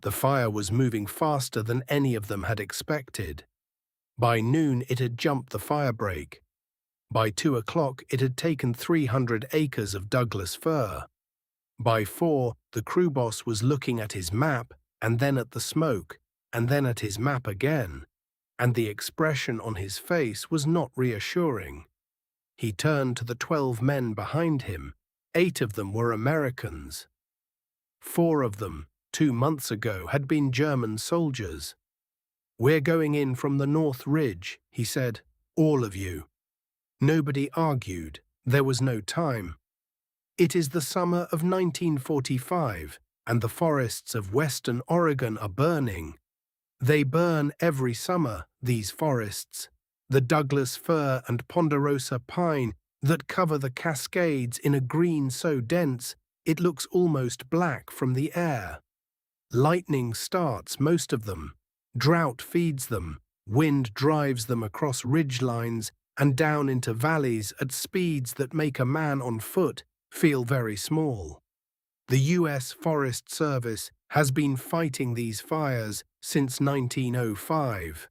The fire was moving faster than any of them had expected. By noon, it had jumped the firebreak. By 2 o'clock, it had taken 300 acres of Douglas fir. By 4, the crew boss was looking at his map, and then at the smoke, and then at his map again, and the expression on his face was not reassuring. He turned to the 12 men behind him. 8 of them were Americans. 4 of them, 2 months ago, had been German soldiers. "We're going in from the North Ridge," he said. "All of you." Nobody argued. There was no time. It is the summer of 1945, and the forests of western Oregon are burning. They burn every summer, these forests, the Douglas fir and ponderosa pine that cover the Cascades in a green so dense it looks almost black from the air. Lightning starts most of them. Drought feeds them. Wind drives them across ridge lines and down into valleys at speeds that make a man on foot feel very small. The U.S. Forest Service has been fighting these fires since 1905.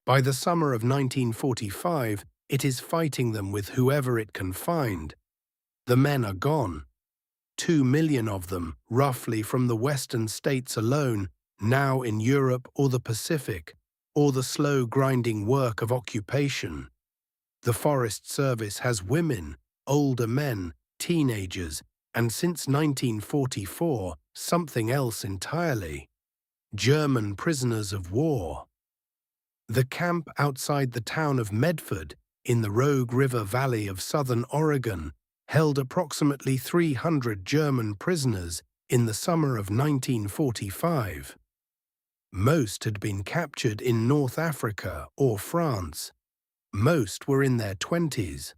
By the summer of 1945, it is fighting them with whoever it can find. The men are gone. 2 million of them, roughly from the western states alone, now in Europe or the Pacific, or the slow grinding work of occupation. The Forest Service has women, older men, teenagers, and since 1944, something else entirely: German prisoners of war. The camp outside the town of Medford, in the Rogue River Valley of southern Oregon, held approximately 300 German prisoners in the summer of 1945. Most had been captured in North Africa or France. Most were in their 20s.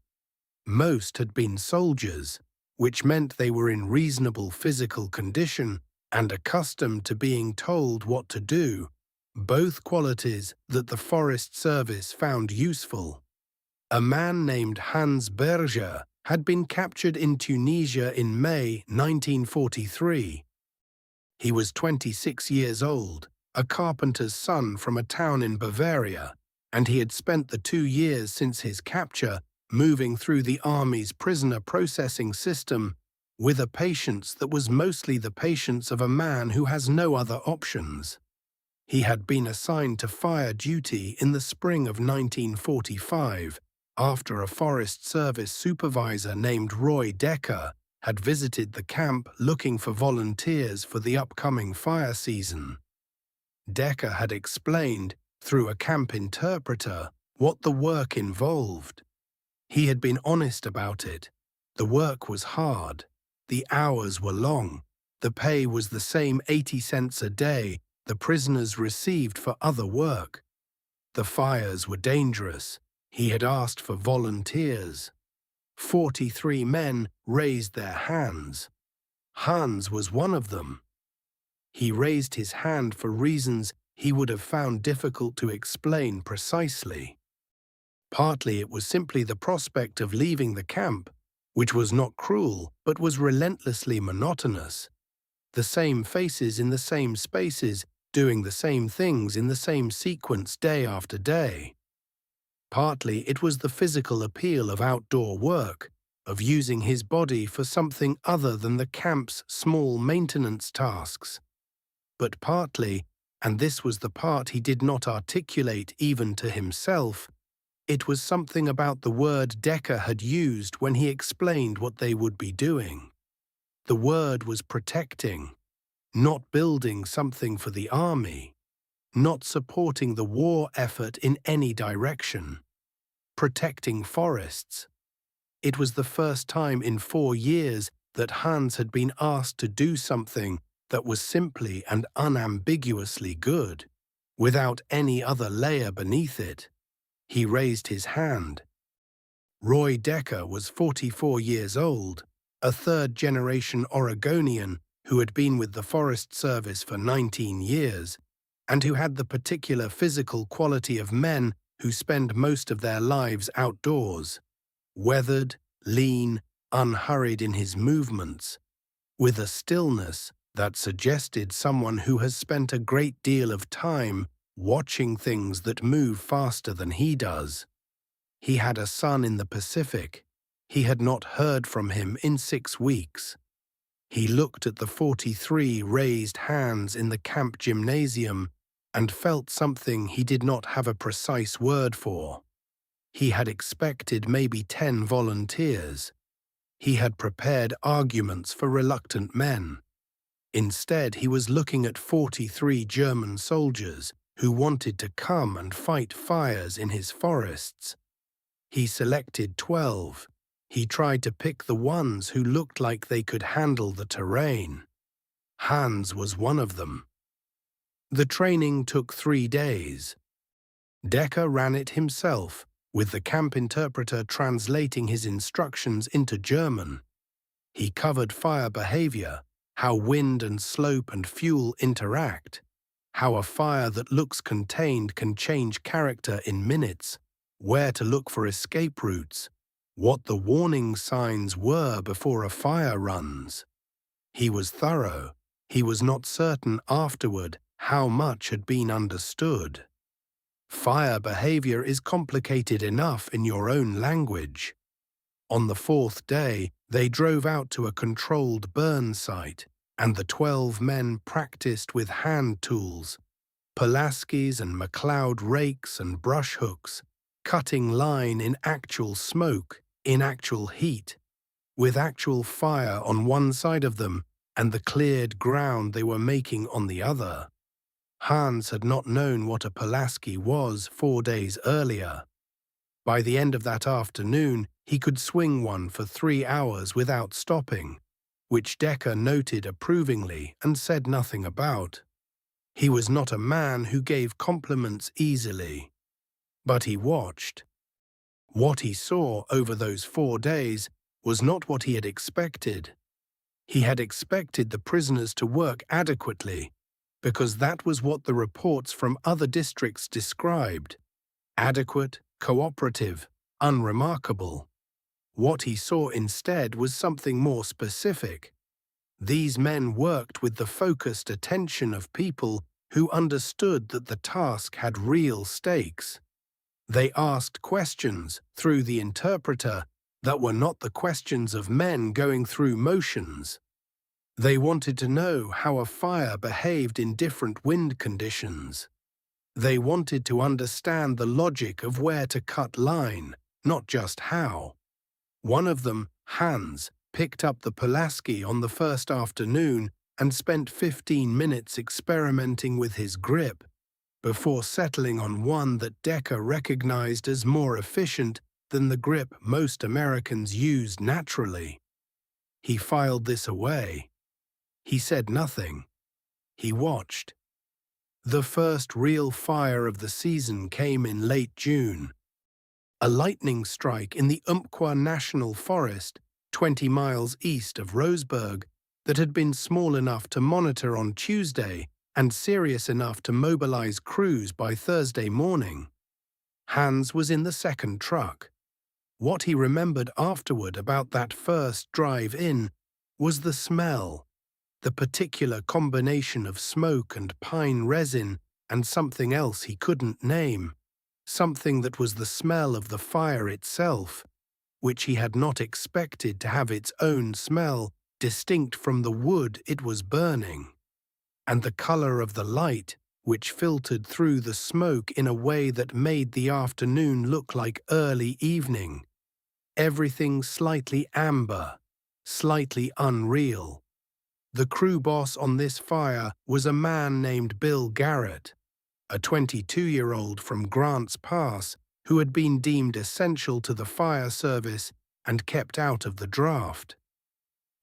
Most had been soldiers, which meant they were in reasonable physical condition and accustomed to being told what to do, both qualities that the Forest Service found useful. A man named Hans Berger had been captured in Tunisia in May 1943. He was 26 years old, a carpenter's son from a town in Bavaria, and he had spent the 2 years since his capture moving through the Army's prisoner processing system with a patience that was mostly the patience of a man who has no other options. He had been assigned to fire duty in the spring of 1945 after a Forest Service supervisor named Roy Decker had visited the camp looking for volunteers for the upcoming fire season. Decker had explained, through a camp interpreter, what the work involved. He had been honest about it. The work was hard. The hours were long. The pay was the same 80 cents a day the prisoners received for other work. The fires were dangerous. He had asked for volunteers. 43 men raised their hands. Hans was one of them. He raised his hand for reasons he would have found difficult to explain precisely. Partly it was simply the prospect of leaving the camp, which was not cruel but was relentlessly monotonous. The same faces in the same spaces, doing the same things in the same sequence day after day. Partly it was the physical appeal of outdoor work, of using his body for something other than the camp's small maintenance tasks. But partly, and this was the part he did not articulate even to himself, it was something about the word Decker had used when he explained what they would be doing. The word was protecting, not building something for the army, not supporting the war effort in any direction. Protecting forests. It was the first time in 4 years that Hans had been asked to do something that was simply and unambiguously good, without any other layer beneath it. He raised his hand. Roy Decker was 44 years old, a third-generation Oregonian who had been with the Forest Service for 19 years, and who had the particular physical quality of men who spend most of their lives outdoors, weathered, lean, unhurried in his movements, with a stillness, That suggested someone who has spent a great deal of time watching things that move faster than he does. He had a son in the Pacific. He had not heard from him in 6 weeks. He looked at the 43 raised hands in the camp gymnasium and felt something he did not have a precise word for. He had expected maybe 10 volunteers. He had prepared arguments for reluctant men. Instead, he was looking at 43 German soldiers who wanted to come and fight fires in his forests. He selected 12. He tried to pick the ones who looked like they could handle the terrain. Hans was one of them. The training took 3 days. Decker ran it himself, with the camp interpreter translating his instructions into German. He covered fire behavior, how wind and slope and fuel interact, how a fire that looks contained can change character in minutes, where to look for escape routes, what the warning signs were before a fire runs. He was thorough. He was not certain afterward how much had been understood. Fire behavior is complicated enough in your own language. On the 4th day, they drove out to a controlled burn site, and the 12 men practiced with hand tools, Pulaskis and McLeod rakes and brush hooks, cutting line in actual smoke, in actual heat, with actual fire on one side of them and the cleared ground they were making on the other. Hans had not known what a Pulaski was 4 days earlier. By the end of that afternoon, he could swing one for 3 hours without stopping, which Decker noted approvingly and said nothing about. He was not a man who gave compliments easily. But he watched. What he saw over those 4 days was not what he had expected. He had expected the prisoners to work adequately, because that was what the reports from other districts described: adequate, cooperative, unremarkable. What he saw instead was something more specific. These men worked with the focused attention of people who understood that the task had real stakes. They asked questions, through the interpreter, that were not the questions of men going through motions. They wanted to know how a fire behaved in different wind conditions. They wanted to understand the logic of where to cut line, not just how. One of them, Hans, picked up the Pulaski on the first afternoon and spent 15 minutes experimenting with his grip, before settling on one that Decker recognized as more efficient than the grip most Americans used naturally. He filed this away. He said nothing. He watched. The first real fire of the season came in late June. A lightning strike in the Umpqua National Forest, 20 miles east of Roseburg, that had been small enough to monitor on Tuesday and serious enough to mobilize crews by Thursday morning. Hans was in the second truck. What he remembered afterward about that first drive in was the smell, the particular combination of smoke and pine resin and something else he couldn't name, something that was the smell of the fire itself, which he had not expected to have its own smell distinct from the wood it was burning, and the color of the light, which filtered through the smoke in a way that made the afternoon look like early evening. Everything slightly amber, slightly unreal. The crew boss on this fire was a man named Bill Garrett, a 22-year-old from Grants Pass who had been deemed essential to the fire service and kept out of the draft.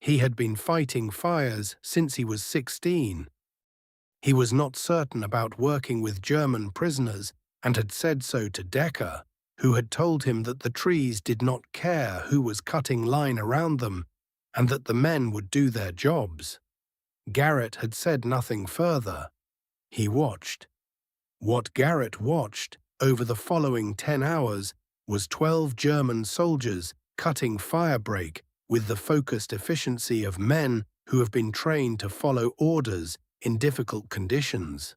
He had been fighting fires since he was 16. He was not certain about working with German prisoners and had said so to Decker, who had told him that the trees did not care who was cutting line around them and that the men would do their jobs. Garrett had said nothing further. He watched. What Garrett watched over the following 10 hours was 12 German soldiers cutting firebreak with the focused efficiency of men who have been trained to follow orders in difficult conditions.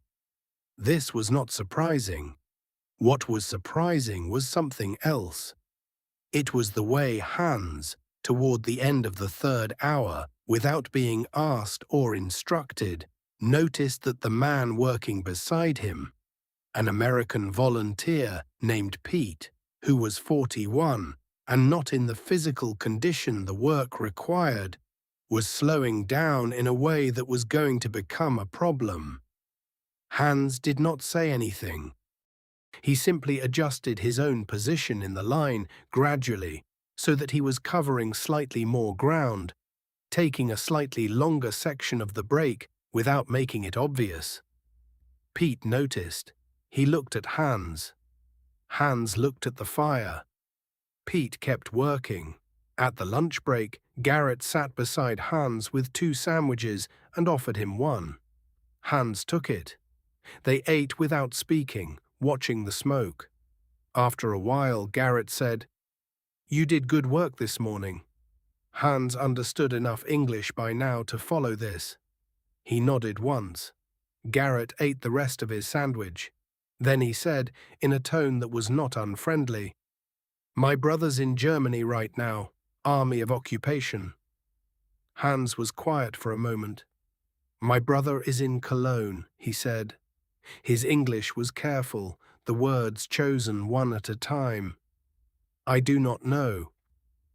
This was not surprising. What was surprising was something else. It was the way Hans, toward the end of the third hour, without being asked or instructed, noticed that the man working beside him, an American volunteer named Pete, who was 41 and not in the physical condition the work required, was slowing down in a way that was going to become a problem. Hans did not say anything. He simply adjusted his own position in the line gradually so that he was covering slightly more ground, taking a slightly longer section of the break without making it obvious. Pete noticed. He looked at Hans. Hans looked at the fire. Pete kept working. At the lunch break, Garrett sat beside Hans with 2 sandwiches and offered him one. Hans took it. They ate without speaking, watching the smoke. After a while, Garrett said, "You did good work this morning." Hans understood enough English by now to follow this. He nodded once. Garrett ate the rest of his sandwich. Then he said, in a tone that was not unfriendly, "My brother's in Germany right now, Army of Occupation." Hans was quiet for a moment. "My brother is in Cologne," he said. His English was careful, the words chosen one at a time. "I do not know."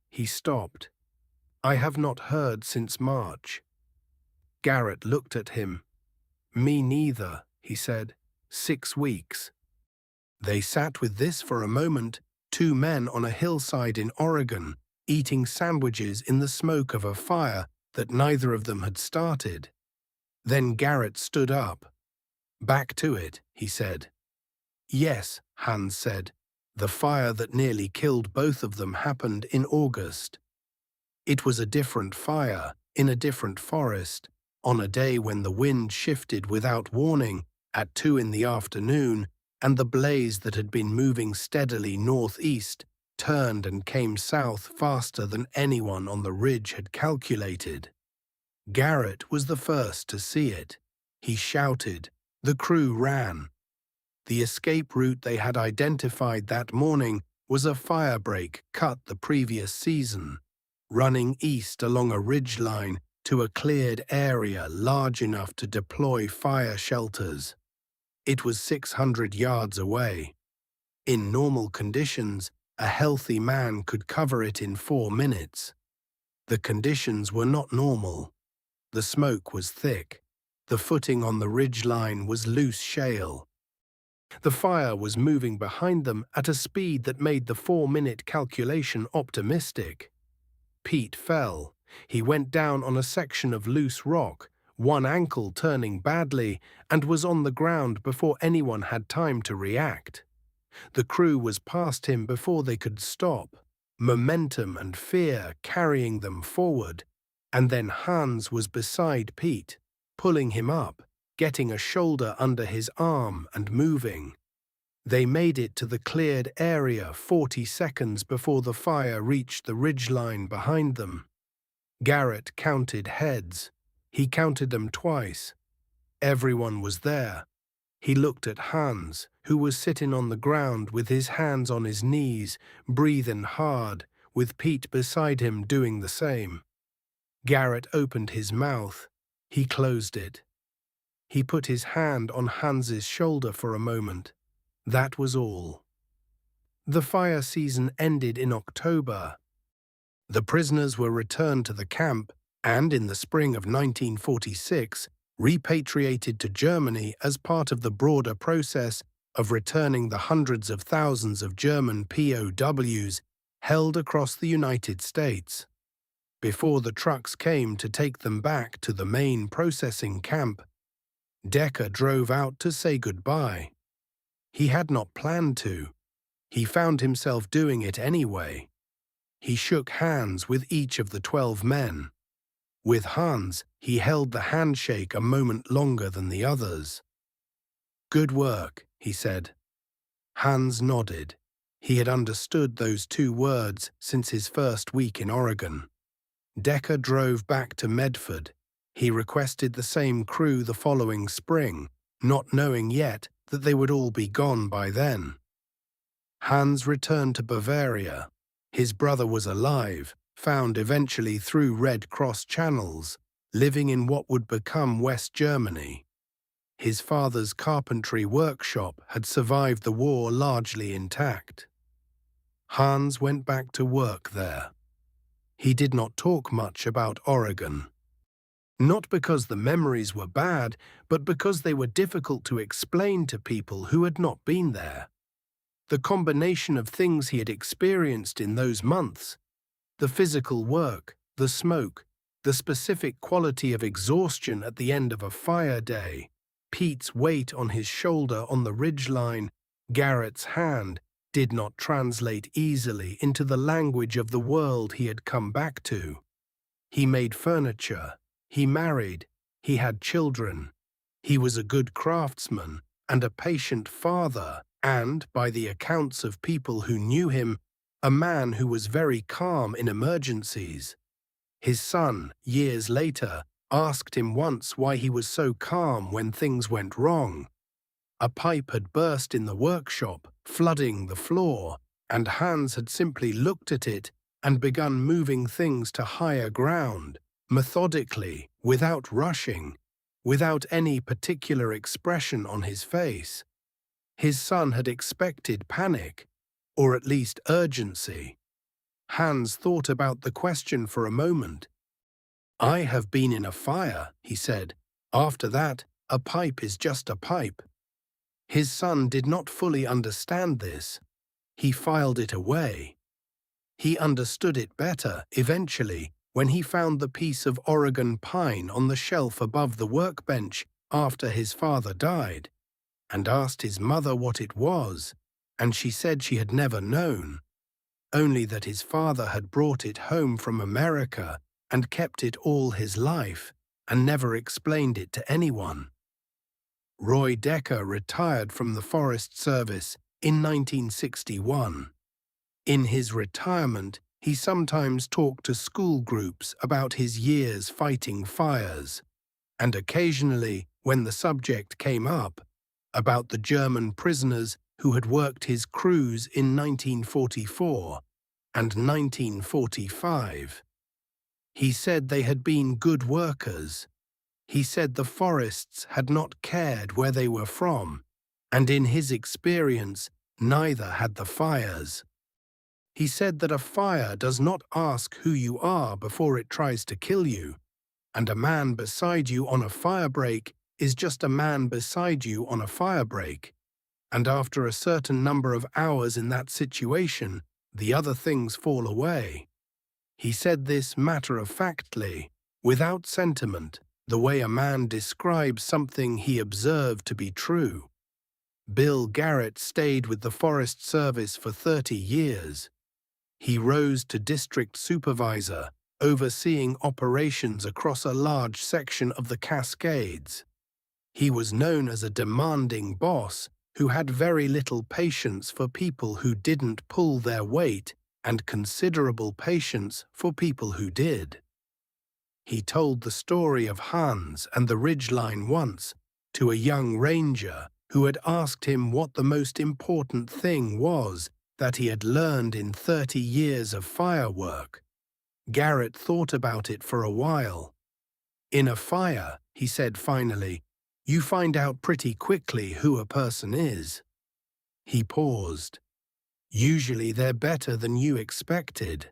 He stopped. "I have not heard since March." Garrett looked at him. "Me neither," he said. 6 weeks. They sat with this for a moment, 2 men on a hillside in Oregon, eating sandwiches in the smoke of a fire that neither of them had started. Then Garrett stood up. "Back to it," he said. "Yes," Hans said. "The fire that nearly killed both of them happened in August. It was a different fire, in a different forest, on a day when the wind shifted without warning at 2 in the afternoon, and the blaze that had been moving steadily northeast turned and came south faster than anyone on the ridge had calculated. Garrett was the first to see it. He shouted. The crew ran. The escape route they had identified that morning was a fire break cut the previous season, running east along a ridgeline to a cleared area large enough to deploy fire shelters. It was 600 yards away. In normal conditions, a healthy man could cover it in 4 minutes. The conditions were not normal. The smoke was thick. The footing on the ridgeline was loose shale. The fire was moving behind them at a speed that made the 4-minute calculation optimistic. Pete fell. He went down on a section of loose rock, one ankle turning badly, and was on the ground before anyone had time to react. The crew was past him before they could stop, momentum and fear carrying them forward, and then Hans was beside Pete, pulling him up, getting a shoulder under his arm and moving. They made it to the cleared area 40 seconds before the fire reached the ridgeline behind them. Garrett counted heads. He counted them twice. Everyone was there. He looked at Hans, who was sitting on the ground with his hands on his knees, breathing hard, with Pete beside him doing the same. Garrett opened his mouth. He closed it. He put his hand on Hans's shoulder for a moment. That was all. The fire season ended in October. The prisoners were returned to the camp and, in the spring of 1946, repatriated to Germany as part of the broader process of returning the hundreds of thousands of German POWs held across the United States. Before the trucks came to take them back to the main processing camp, Decker drove out to say goodbye. He had not planned to. He found himself doing it anyway. He shook hands with each of the 12 men. With Hans, he held the handshake a moment longer than the others. "Good work," he said. Hans nodded. He had understood those 2 words since his first week in Oregon. Decker drove back to Medford. He requested the same crew the following spring, not knowing yet that they would all be gone by then. Hans returned to Bavaria. His brother was alive, found eventually through Red Cross channels, living in what would become West Germany. His father's carpentry workshop had survived the war largely intact. Hans went back to work there. He did not talk much about Oregon. Not because the memories were bad, but because they were difficult to explain to people who had not been there. The combination of things he had experienced in those months, the physical work, the smoke, the specific quality of exhaustion at the end of a fire day, Pete's weight on his shoulder on the ridgeline, Garrett's hand, did not translate easily into the language of the world he had come back to. He made furniture, he married, he had children. He was a good craftsman and a patient father, and, by the accounts of people who knew him, a man who was very calm in emergencies. His son, years later, asked him once why he was so calm when things went wrong. A pipe had burst in the workshop, flooding the floor, and Hans had simply looked at it and begun moving things to higher ground, methodically, without rushing, without any particular expression on his face. His son had expected panic, or at least urgency. Hans thought about the question for a moment. "I have been in a fire," he said. "After that, a pipe is just a pipe." His son did not fully understand this. He filed it away. He understood it better, eventually, when he found the piece of Oregon pine on the shelf above the workbench after his father died, and asked his mother what it was, and she said she had never known, only that his father had brought it home from America and kept it all his life, and never explained it to anyone. Roy Decker retired from the Forest Service in 1961. In his retirement, he sometimes talked to school groups about his years fighting fires, and occasionally, when the subject came up, about the German prisoners who had worked his crews in 1944 and 1945. He said they had been good workers. He said the forests had not cared where they were from, and in his experience, neither had the fires. He said that a fire does not ask who you are before it tries to kill you, and a man beside you on a firebreak is just a man beside you on a firebreak, and after a certain number of hours in that situation, the other things fall away. He said this matter-of-factly, without sentiment, the way a man describes something he observed to be true. Bill Garrett stayed with the Forest Service for 30 years. He rose to district supervisor, overseeing operations across a large section of the Cascades. He was known as a demanding boss who had very little patience for people who didn't pull their weight and considerable patience for people who did. He told the story of Hans and the ridgeline once to a young ranger who had asked him what the most important thing was that he had learned in 30 years of firework. Garrett thought about it for a while. "In a fire," he said finally, "you find out pretty quickly who a person is." He paused. "Usually they're better than you expected."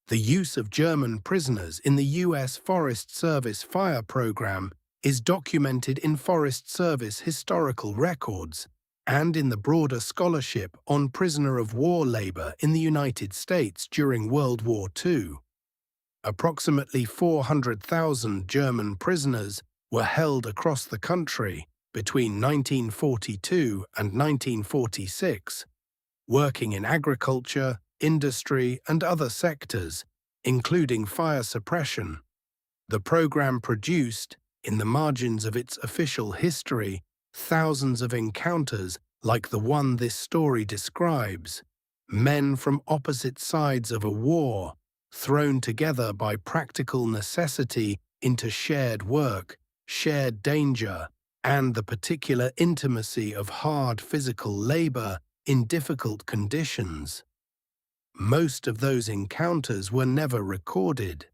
The use of German prisoners in the U.S. Forest Service fire program is documented in Forest Service historical records and in the broader scholarship on prisoner of war labor in the United States during World War II. Approximately 400,000 German prisoners were held across the country between 1942 and 1946, working in agriculture, industry, and other sectors, including fire suppression. The program produced, in the margins of its official history, thousands of encounters like the one this story describes, men from opposite sides of a war, thrown together by practical necessity into shared work, shared danger, and the particular intimacy of hard physical labor in difficult conditions. Most of those encounters were never recorded.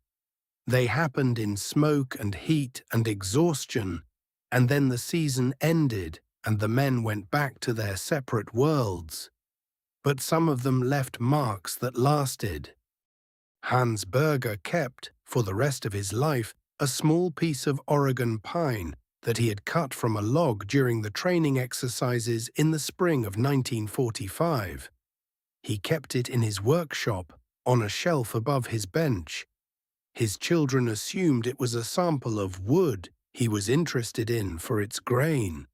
They happened in smoke and heat and exhaustion, and then the season ended and the men went back to their separate worlds. But some of them left marks that lasted. Hans Berger kept, for the rest of his life, a small piece of Oregon pine that he had cut from a log during the training exercises in the spring of 1945. He kept it in his workshop, on a shelf above his bench. His children assumed it was a sample of wood he was interested in for its grain.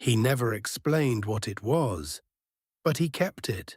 He never explained what it was, but he kept it.